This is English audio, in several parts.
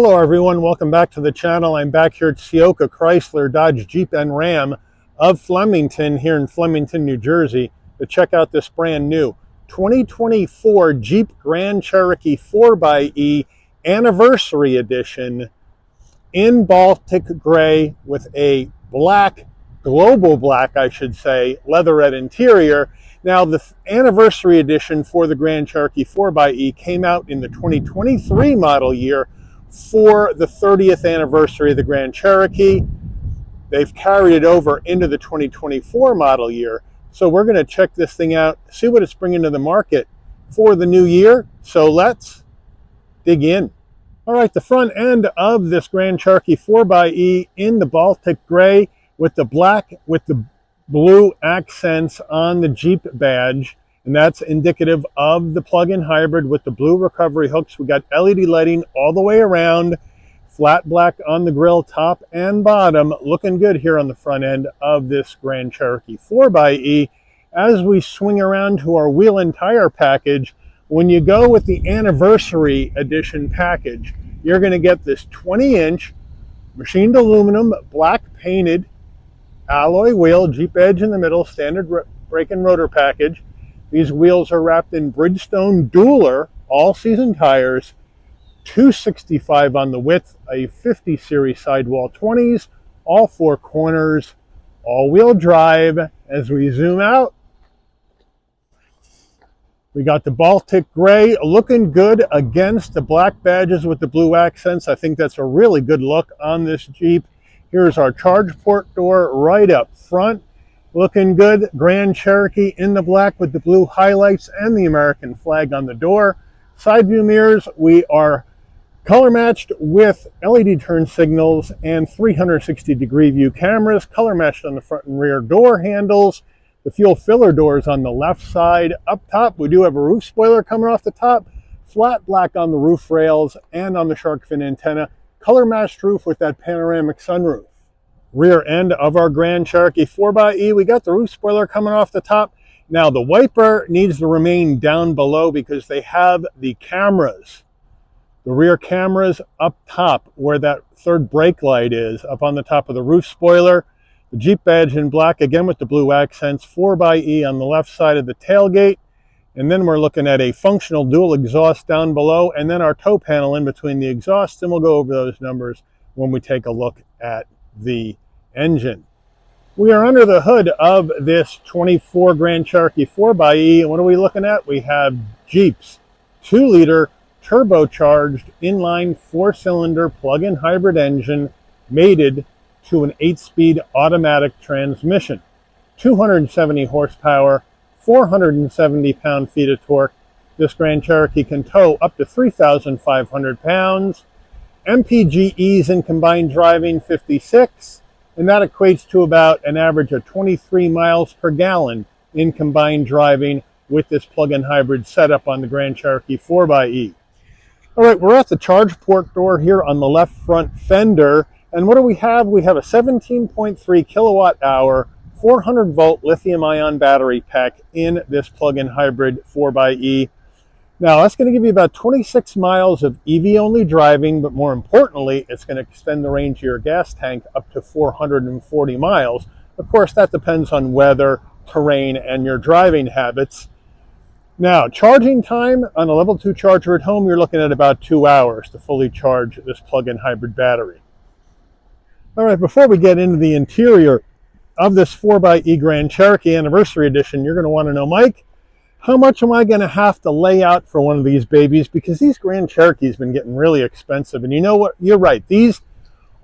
Hello everyone, welcome back to the channel. I'm back here at Ciocca, Chrysler, Dodge, Jeep, and Ram of Flemington here in Flemington, New Jersey to check out this brand new 2024 Jeep Grand Cherokee 4xe Anniversary Edition in Baltic Gray with a black, global black I should say, leatherette interior. Now the Anniversary Edition for the Grand Cherokee 4xe came out in the 2023 model year for the 30th anniversary of the Grand Cherokee. They've carried it over into the 2024 model year. So we're going to check this thing out, see what it's bringing to the market for the new year. So let's dig in. All right, the front end of this Grand Cherokee 4xe in the Baltic Gray with the black with the blue accents on the Jeep badge. And that's indicative of the plug-in hybrid with the blue recovery hooks. We got LED lighting all the way around, flat black on the grille, top and bottom. Looking good here on the front end of this Grand Cherokee 4xe. As we swing around to our wheel and tire package, when you go with the Anniversary Edition package, you're going to get this 20-inch machined aluminum, black painted alloy wheel, Jeep edge in the middle, standard brake and rotor package. These wheels are wrapped in Bridgestone Dueler all-season tires, 265 on the width, a 50 series sidewall 20s, all four corners, all-wheel drive. As we zoom out, we got the Baltic Gray looking good against the black badges with the blue accents. I think that's a really good look on this Jeep. Here's our charge port door right up front. Looking good. Grand Cherokee in the black with the blue highlights and the American flag on the door. Side view mirrors, we are color matched with LED turn signals and 360-degree view cameras, color matched on the front and rear door handles. The fuel filler doors on the left side. Up top, we do have a roof spoiler coming off the top, flat black on the roof rails and on the shark fin antenna. Color matched roof with that panoramic sunroof. Rear end of our Grand Cherokee 4xe, we got the roof spoiler coming off the top. Now the wiper needs to remain down below because they have the cameras, the rear cameras up top where that third brake light is, up on the top of the roof spoiler. The Jeep badge in black, again with the blue accents, 4xe on the left side of the tailgate. And then we're looking at a functional dual exhaust down below, and then our tow panel in between the exhausts, and we'll go over those numbers when we take a look at the engine. We are under the hood of this 24 Grand Cherokee 4xe, and what are we looking at? We have Jeep's 2-liter turbocharged inline 4-cylinder plug-in hybrid engine mated to an 8-speed automatic transmission. 270 horsepower, 470 pound-feet of torque. This Grand Cherokee can tow up to 3,500 pounds. MPGEs in combined driving 56, and that equates to about an average of 23 miles per gallon in combined driving with this plug-in hybrid setup on the Grand Cherokee 4xe. All right, we're at the charge port door here on the left front fender, and what do we have? We have a 17.3 kilowatt hour 400 volt lithium ion battery pack in this plug-in hybrid 4xe. Now that's going to give you about 26 miles of EV only driving, but more importantly, it's going to extend the range of your gas tank up to 440 miles. Of course, that depends on weather, terrain, and your driving habits. Now, charging time on a level 2 charger at home, you're looking at about 2 hours to fully charge this plug-in hybrid battery. All right, before we get into the interior of this 4xe Grand Cherokee Anniversary Edition, you're going to want to know, Mike, how much am I going to have to lay out for one of these babies? Because these Grand Cherokees have been getting really expensive. And you know what? You're right. These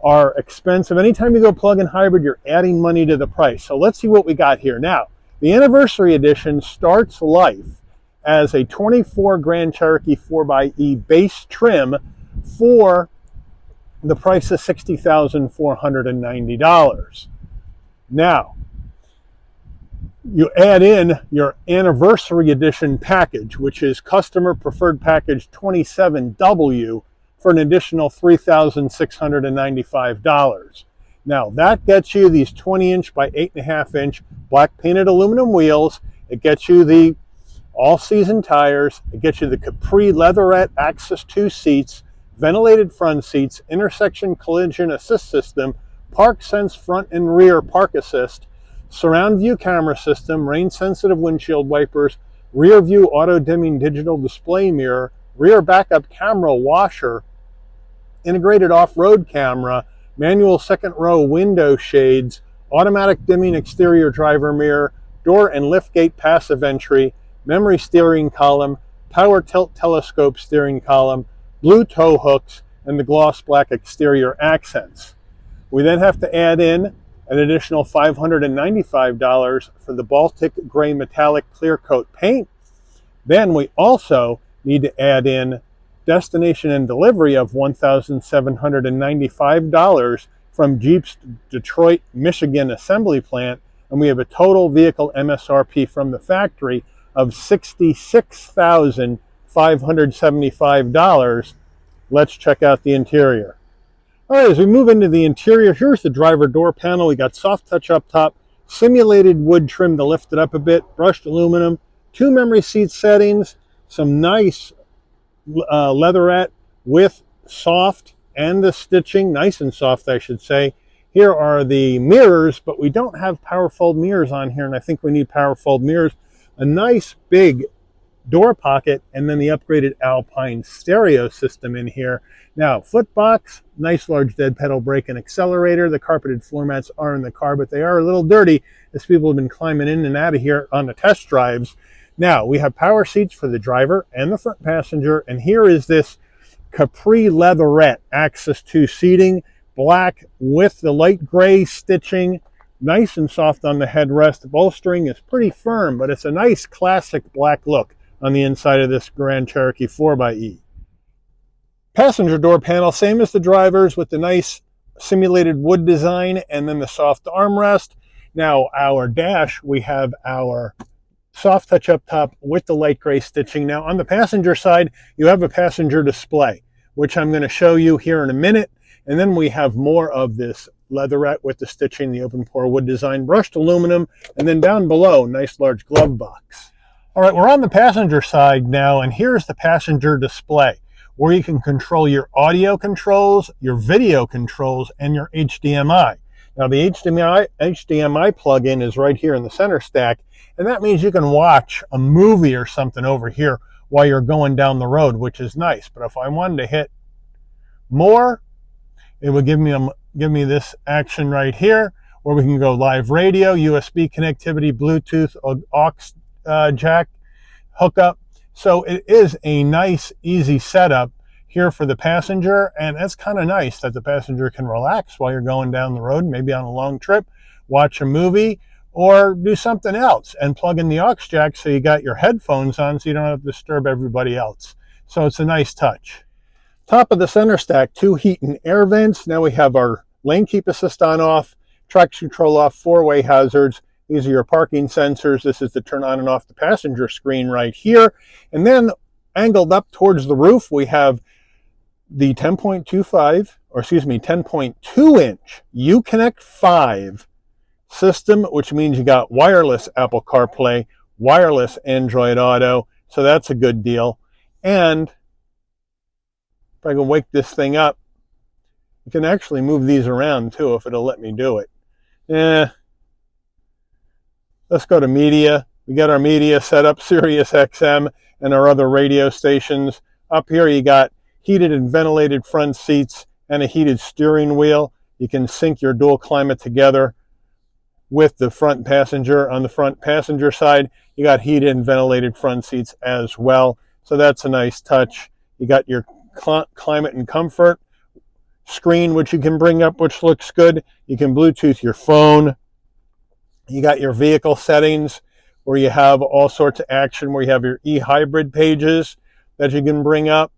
are expensive. Anytime you go plug-in hybrid, you're adding money to the price. So let's see what we got here. Now, the Anniversary Edition starts life as a 24 Grand Cherokee 4xe base trim for the price of $60,490. Now, you add in your Anniversary Edition package, which is Customer Preferred Package 27W, for an additional $3,695. Now, that gets you these 20-inch by 8.5-inch black painted aluminum wheels. It gets you the all-season tires. It gets you the Capri leatherette Access 2 seats, ventilated front seats, intersection collision assist system, park sense front and rear park assist, surround view camera system, rain sensitive windshield wipers, rear view auto dimming digital display mirror, rear backup camera washer, integrated off-road camera, manual second row window shades, automatic dimming exterior driver mirror, door and liftgate passive entry, memory steering column, power tilt telescope steering column, blue tow hooks, and the gloss black exterior accents. We then have to add in an additional $595 for the Baltic Gray Metallic Clear Coat paint. Then we also need to add in destination and delivery of $1,795 from Jeep's Detroit, Michigan assembly plant, and we have a total vehicle MSRP from the factory of $66,575. Let's check out the interior. All right, as we move into the interior, here's the driver door panel. We got soft touch up top, simulated wood trim to lift it up a bit, brushed aluminum, 2 memory seat settings, some nice leatherette with soft and the stitching, nice and soft I should say. Here are the mirrors, but we don't have power fold mirrors on here, and I think we need power fold mirrors. A nice big door pocket, and then the upgraded Alpine stereo system in here. Now, footbox, nice large dead pedal brake and accelerator. The carpeted floor mats are in the car, but they are a little dirty as people have been climbing in and out of here on the test drives. Now, we have power seats for the driver and the front passenger, and here is this Capri leatherette access to seating, black with the light gray stitching, nice and soft on the headrest. The bolstering is pretty firm, but it's a nice classic black look on the inside of this Grand Cherokee 4xe. Passenger door panel, same as the driver's, with the nice simulated wood design and then the soft armrest. Now, our dash, we have our soft touch up top with the light gray stitching. Now, on the passenger side, you have a passenger display, which I'm going to show you here in a minute. And then we have more of this leatherette with the stitching, the open pore wood design, brushed aluminum, and then down below, nice large glove box. All right, we're on the passenger side now, and here's the passenger display, where you can control your audio controls, your video controls, and your HDMI. Now, the HDMI plug-in is right here in the center stack, and that means you can watch a movie or something over here while you're going down the road, which is nice. But if I wanted to hit more, it would give me this action right here, where we can go live radio, USB connectivity, Bluetooth, aux jack hookup. So it is a nice, easy setup here for the passenger, and it's kind of nice that the passenger can relax while you're going down the road, maybe on a long trip, watch a movie, or do something else, and plug in the aux jack so you got your headphones on so you don't have to disturb everybody else. So it's a nice touch. Top of the center stack, 2 heat and air vents. Now we have our lane keep assist on off, traction control off, 4-way hazards. These are your parking sensors. This is to turn on and off the passenger screen right here. And then angled up towards the roof, we have the 10.2 inch Uconnect 5 system, which means you got wireless Apple CarPlay, wireless Android Auto. So that's a good deal. And if I can wake this thing up, you can actually move these around too if it'll let me do it. Let's go to media. We got our media set up, Sirius XM, and our other radio stations. Up here you got heated and ventilated front seats and a heated steering wheel. You can sync your dual climate together with the front passenger. On the front passenger side, you got heated and ventilated front seats as well. So that's a nice touch. You got your climate and comfort screen, which you can bring up, which looks good. You can Bluetooth your phone. You got your vehicle settings where you have all sorts of action, where you have your e-hybrid pages that you can bring up.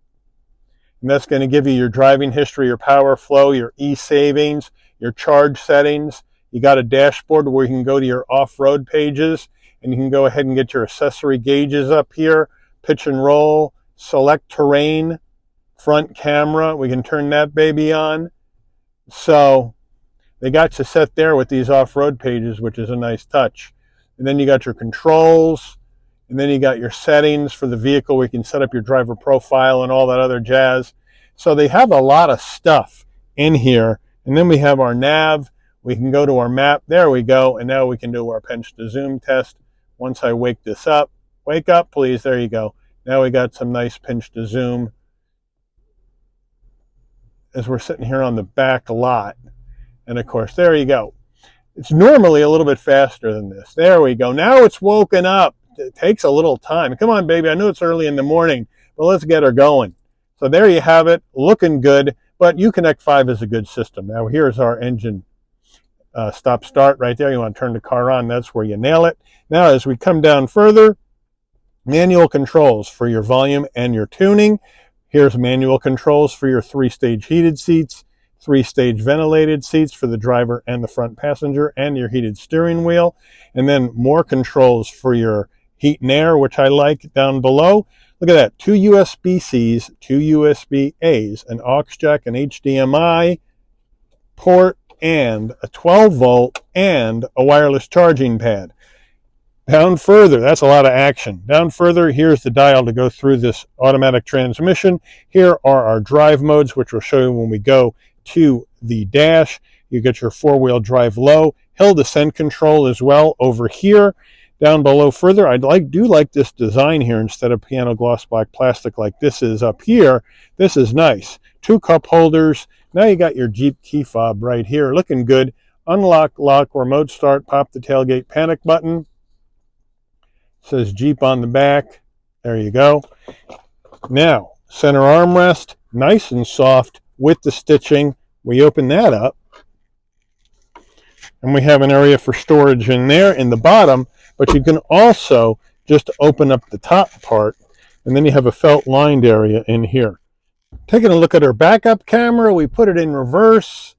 And that's going to give you your driving history, your power flow, your e-savings, your charge settings. You got a dashboard where you can go to your off-road pages, and you can go ahead and get your accessory gauges up here, pitch and roll, select terrain, front camera. We can turn that baby on. So they got you set there with these off-road pages, which is a nice touch. And then you got your controls, and then you got your settings for the vehicle where you can set up your driver profile and all that other jazz. So they have a lot of stuff in here. And then we have our nav. We can go to our map. There we go. And now we can do our pinch to zoom test. Once I wake this up, wake up, please. There you go. Now we got some nice pinch to zoom as we're sitting here on the back lot. And of course, there you go. It's normally a little bit faster than this. There we go. Now it's woken up. It takes a little time. Come on, baby. I know it's early in the morning, but let's get her going. So there you have it, looking good. But Uconnect 5 is a good system. Now here's our engine stop start right there. You want to turn the car on. That's where you nail it. Now as we come down further, manual controls for your volume and your tuning. Here's manual controls for your 3-stage heated seats, 3-stage ventilated seats for the driver and the front passenger, and your heated steering wheel. And then more controls for your heat and air, which I like down below. Look at that, 2 USB-Cs, 2 USB-As, an aux jack, an HDMI port, and a 12-volt, and a wireless charging pad. Down further, that's a lot of action. Down further, here's the dial to go through this automatic transmission. Here are our drive modes, which we'll show you when we go to the dash. You get your 4-wheel drive low, hill descent control as well over here. Down below further, I do like this design here instead of piano gloss black plastic like this is up here. This is nice. 2 cup holders. Now you got your Jeep key fob right here, looking good. Unlock, lock, remote start, pop the tailgate panic button. Says Jeep on the back. There you go. Now, center armrest, nice and soft with the stitching. We open that up. And we have an area for storage in there in the bottom, but you can also just open up the top part, and then you have a felt lined area in here. Taking a look at our backup camera, we put it in reverse,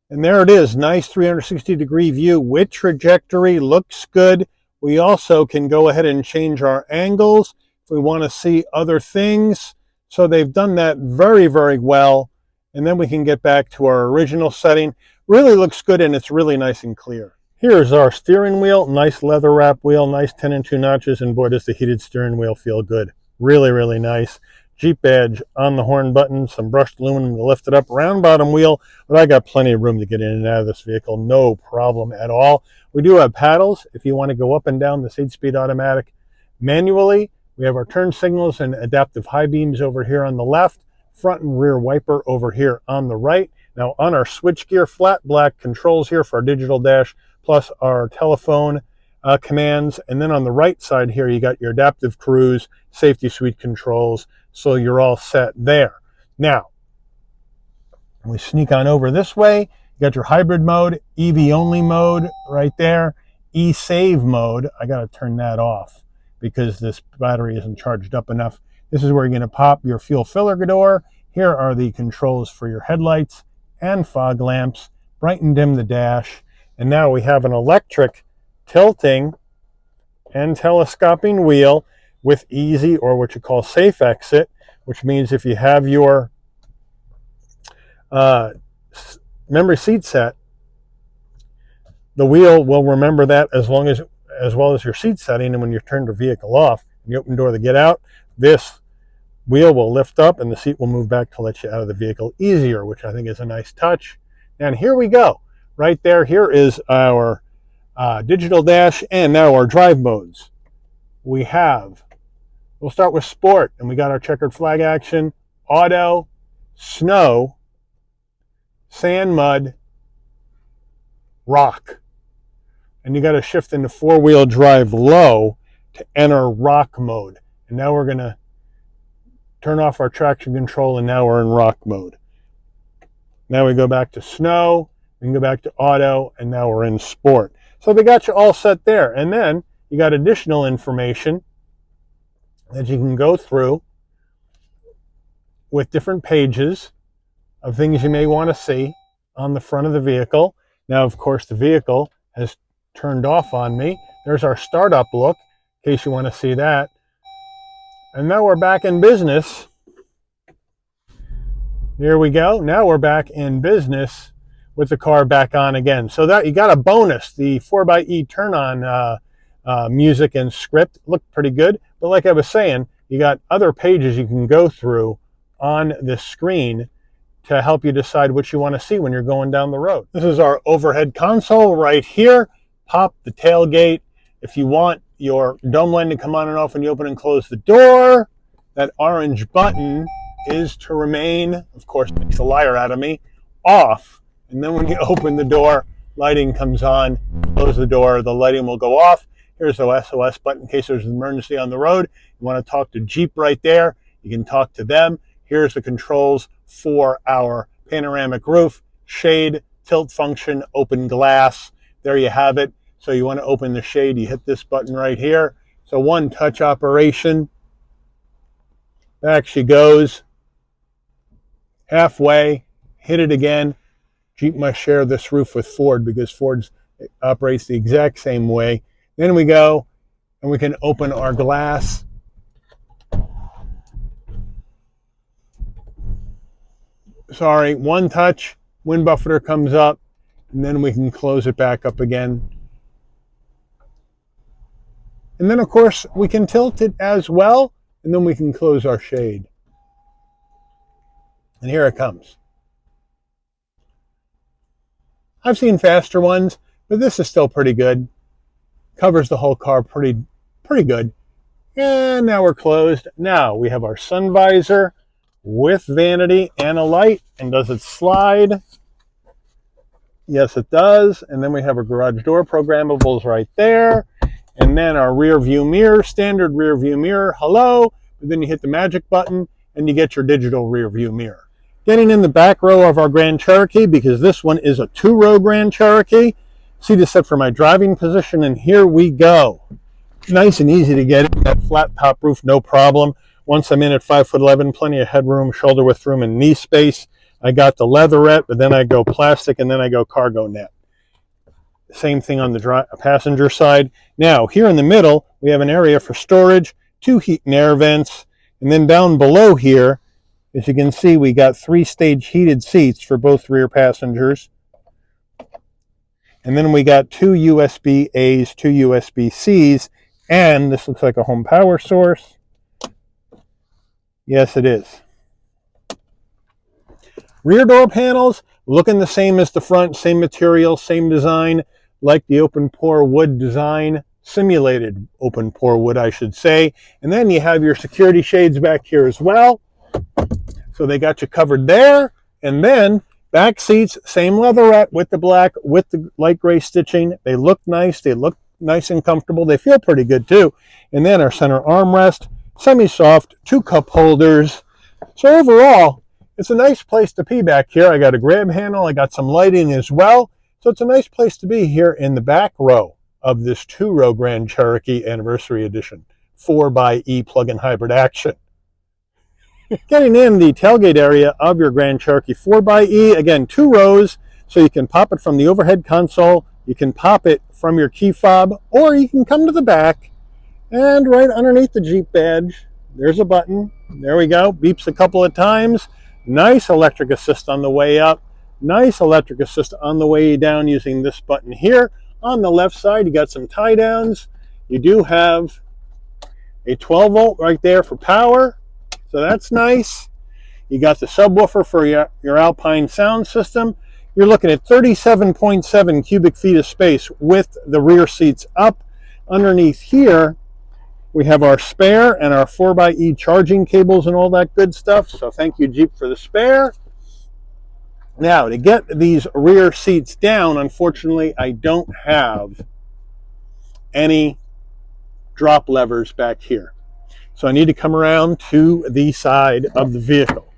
and there it is. Nice 360-degree view with trajectory. Looks good. We also can go ahead and change our angles if we want to see other things. So they've done that very, very well. And then we can get back to our original setting. Really looks good, and it's really nice and clear. Here's our steering wheel. Nice leather wrap wheel, nice 10 and 2 notches, and boy, does the heated steering wheel feel good. Really, really nice. Jeep badge on the horn button, some brushed aluminum to lift it up, round bottom wheel, but I got plenty of room to get in and out of this vehicle, no problem at all. We do have paddles if you want to go up and down the 8-speed automatic manually. We have our turn signals and adaptive high beams over here on the left, front and rear wiper over here on the right. Now on our switchgear, flat black controls here for our digital dash, plus our telephone commands. And then on the right side here, you got your adaptive cruise, safety suite controls, so you're all set there. Now, we sneak on over this way. You got your hybrid mode, EV only mode right there, e-save mode. I got to turn that off because this battery isn't charged up enough. This is where you're going to pop your fuel filler door. Here are the controls for your headlights and fog lamps, bright and dim the dash. And now we have an electric tilting and telescoping wheel with easy, or what you call safe exit, which means if you have your memory seat set, the wheel will remember that as well as your seat setting. And when you turn the vehicle off and you open the door to get out, this wheel will lift up and the seat will move back to let you out of the vehicle easier, which I think is a nice touch. And here we go. Right there, here is our digital dash and now our drive modes. We'll start with sport, and we got our checkered flag action, auto, snow, sand, mud, rock. And you got to shift into 4-wheel drive low to enter rock mode. And now we're going to turn off our traction control, and now we're in rock mode. Now we go back to snow, we can go back to auto, and now we're in sport. So they got you all set there. And then you got additional information that you can go through with different pages of things you may want to see on the front of the vehicle. Now, of course, the vehicle has turned off on me. There's our startup look, in case you want to see that. And now we're back in business. Here we go. Now we're back in business with the car back on again. So that you got a bonus. The 4xe turn on music and script looked pretty good. But like I was saying, you got other pages you can go through on the screen to help you decide what you want to see when you're going down the road. This is our overhead console right here. Pop the tailgate. If you want your dome line to come on and off when you open and close the door, that orange button is to remain, of course, it makes a liar out of me, off. And then when you open the door, lighting comes on. Close the door, the lighting will go off. Here's the SOS button in case there's an emergency on the road. You want to talk to Jeep right there, you can talk to them. Here's the controls for our panoramic roof, shade, tilt function, open glass. There you have it. So you want to open the shade, you hit this button right here. So one touch operation. Back she goes. Halfway, hit it again. Jeep must share this roof with Ford because Ford operates the exact same way. Then we go and we can open our glass. Sorry, one touch, wind buffeter comes up, and then we can close it back up again. And then, of course, we can tilt it as well, and then we can close our shade. And here it comes. I've seen faster ones, but this is still pretty good. Covers the whole car pretty good. And now we're closed. Now we have our sun visor with vanity and a light. And does it slide? Yes, it does. And then we have our garage door programmables right there. And then our rear view mirror, standard rear view mirror. Hello. But then you hit the magic button and you get your digital rear view mirror. Getting in the back row of our Grand Cherokee, because this one is a 2-row Grand Cherokee. Seat is set for my driving position, and here we go. Nice and easy to get in that flat top roof, no problem. Once I'm in at 5'11", plenty of headroom, shoulder width room, and knee space. I got the leatherette, but then I go plastic, and then I go cargo net. Same thing on the passenger side. Now, here in the middle, we have an area for storage, 2 heat and air vents, and then down below here, as you can see, we got 3-stage heated seats for both rear passengers. And then we got 2 USB-A's, 2 USB-C's, and this looks like a home power source. Yes, it is. Rear door panels, looking the same as the front, same material, same design, like the open pore wood design, simulated open pore wood, I should say. And then you have your security shades back here as well. So they got you covered there. And then back seats, same leatherette with the black, with the light gray stitching. They look nice. They look nice and comfortable. They feel pretty good too. And then our center armrest, semi-soft, 2 cup holders. So overall, it's a nice place to be back here. I got a grab handle. I got some lighting as well. So it's a nice place to be here in the back row of this 2-row Grand Cherokee Anniversary Edition 4xe plug-in hybrid action. Getting in the tailgate area of your Grand Cherokee 4xe, again, 2 rows, so you can pop it from the overhead console, you can pop it from your key fob, or you can come to the back, and right underneath the Jeep badge, there's a button. There we go, beeps a couple of times. Nice electric assist on the way up, nice electric assist on the way down using this button here. On the left side, you got some tie downs. You do have a 12 volt right there for power. So that's nice. You got the subwoofer for your Alpine sound system. You're looking at 37.7 cubic feet of space with the rear seats up. Underneath here, we have our spare and our 4xe charging cables and all that good stuff. So thank you, Jeep, for the spare. Now, to get these rear seats down, unfortunately, I don't have any drop levers back here. So I need to come around to the side of the vehicle.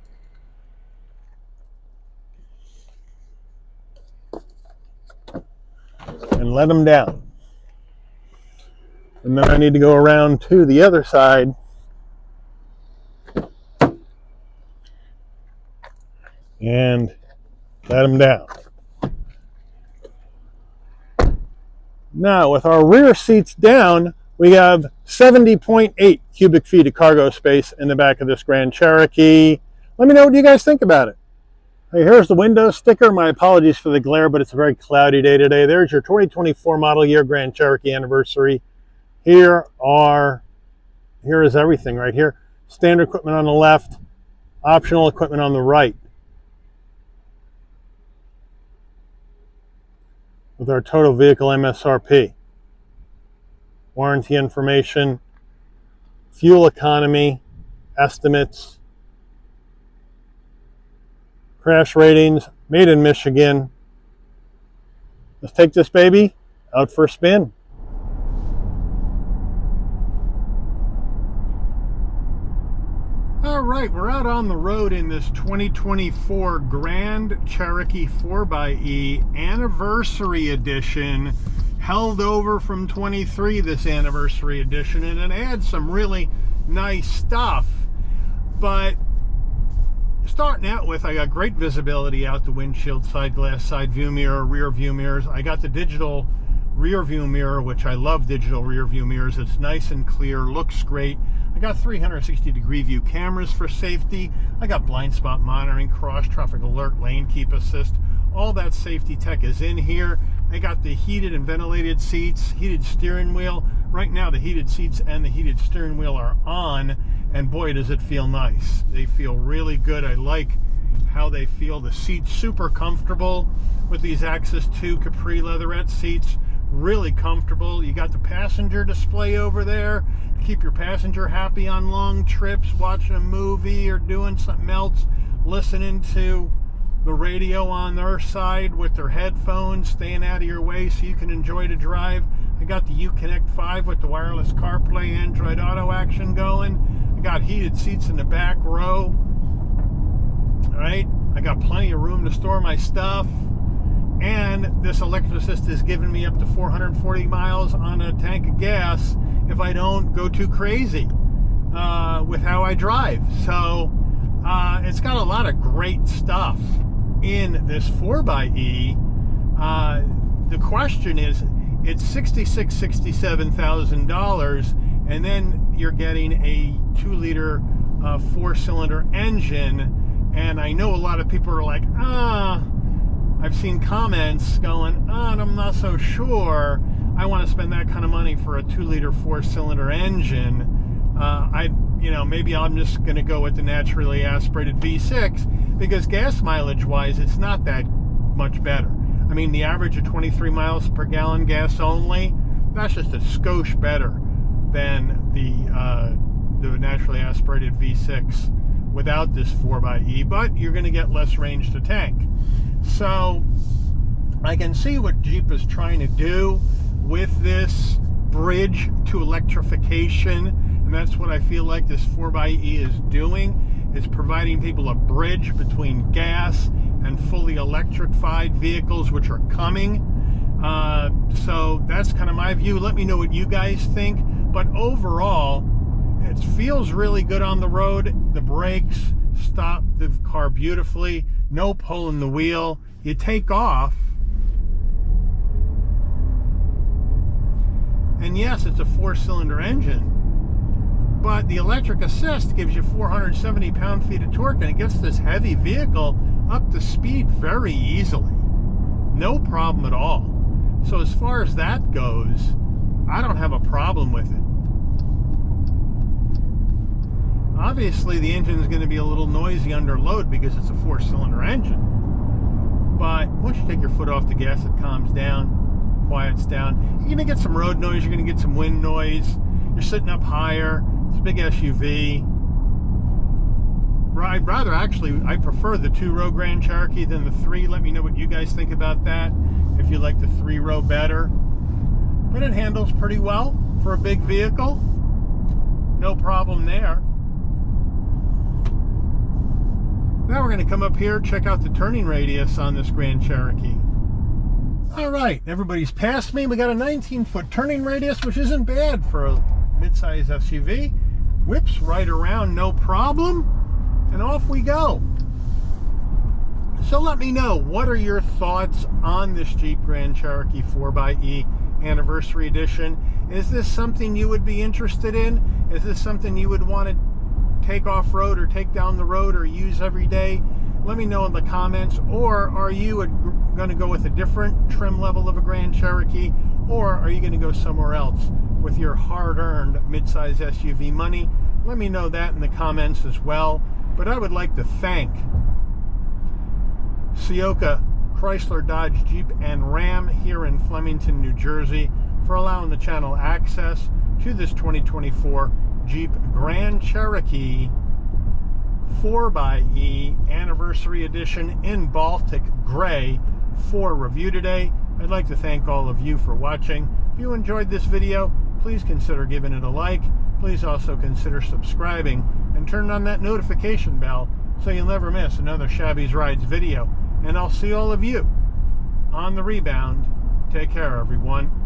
And let them down. And then I need to go around to the other side and let them down. Now, with our rear seats down, we have 70.8 cubic feet of cargo space in the back of this Grand Cherokee. Let me know what you guys think about it. Hey, here's the window sticker. My apologies for the glare, but it's a very cloudy day today. There's your 2024 model year Grand Cherokee Anniversary. Here is everything right here. Standard equipment on the left, Optional equipment on the right. With our total vehicle MSRP. Warranty information, fuel economy, estimates, crash ratings, made in Michigan. Let's take this baby out for a spin. All right, we're out on the road in this 2024 Grand Cherokee 4xe Anniversary Edition, held over from 23, this Anniversary Edition, and it adds some really nice stuff. But starting out with, I got great visibility out the windshield, side glass, side view mirror, rear view mirrors. I got the digital rear view mirror, which I love digital rear view mirrors. It's nice and clear, looks great. I got 360-degree view cameras for safety. I got blind spot monitoring, cross traffic alert, lane keep assist. All that safety tech is in here. I got the heated and ventilated seats, heated steering wheel. Right now the heated seats and the heated steering wheel are on, and boy does it feel nice. They feel really good. I like how they feel. The seats super comfortable with these Access 2 Capri leatherette seats. Really comfortable. You got the passenger display over there to keep your passenger happy on long trips, watching a movie or doing something else, listening to the radio on their side with their headphones, staying out of your way so you can enjoy the drive. I got the Uconnect 5 with the wireless CarPlay, Android Auto action going. I got heated seats in the back row. All right, I got plenty of room to store my stuff. And this electric assist is giving me up to 440 miles on a tank of gas if I don't go too crazy with how I drive. So it's got a lot of great stuff in this 4xe. The question is, it's $67,000, and then you're getting a 2-liter 4-cylinder engine. And I know a lot of people are like, I've seen comments going, I'm not so sure I want to spend that kind of money for a 2-liter 4-cylinder engine. Maybe I'm just going to go with the naturally aspirated V6, because gas mileage wise, it's not that much better. I mean, the average of 23 miles per gallon gas only, that's just a skosh better than the naturally aspirated V6 without this 4xe, but you're going to get less range to tank. So I can see what Jeep is trying to do with this bridge to electrification, and that's what I feel like this 4xe is doing. It's providing people a bridge between gas and fully electrified vehicles, which are coming. So that's kind of my view. Let me know what you guys think. But overall, it feels really good on the road. The brakes stop the car beautifully. No pulling the wheel. You take off, and yes, it's a 4-cylinder engine, but the electric assist gives you 470 pound-feet of torque, and it gets this heavy vehicle up to speed very easily. No problem at all. So as far as that goes, I don't have a problem with it. Obviously, the engine is going to be a little noisy under load because it's a 4-cylinder engine. But once you take your foot off the gas, it calms down, quiets down. You're going to get some road noise. You're going to get some wind noise. You're sitting up higher. It's a big SUV. I prefer the 2-row Grand Cherokee than the 3. Let me know what you guys think about that, if you like the 3-row better. But it handles pretty well for a big vehicle. No problem there. Now we're going to come up here, check out the turning radius on this Grand Cherokee. All right, everybody's passed me. We got a 19-foot turning radius, which isn't bad for a midsize SUV. Whips right around, no problem. And off we go. So let me know, what are your thoughts on this Jeep Grand Cherokee 4xe Anniversary Edition? Is this something you would be interested in? Is this something you would want to take off-road or take down the road or use every day? Let me know in the comments. Or are you going to go with a different trim level of a Grand Cherokee? Or are you going to go somewhere else with your hard-earned midsize SUV money? Let me know that in the comments as well. But I would like to thank Ciocca, Chrysler, Dodge, Jeep, and Ram here in Flemington, New Jersey for allowing the channel access to this 2024 Jeep Grand Cherokee 4xe Anniversary Edition in Baltic Gray for review today. I'd like to thank all of you for watching. If you enjoyed this video, please consider giving it a like. Please also consider subscribing and turn on that notification bell so you'll never miss another Shabby's Rides video. And I'll see all of you on the rebound. Take care, everyone.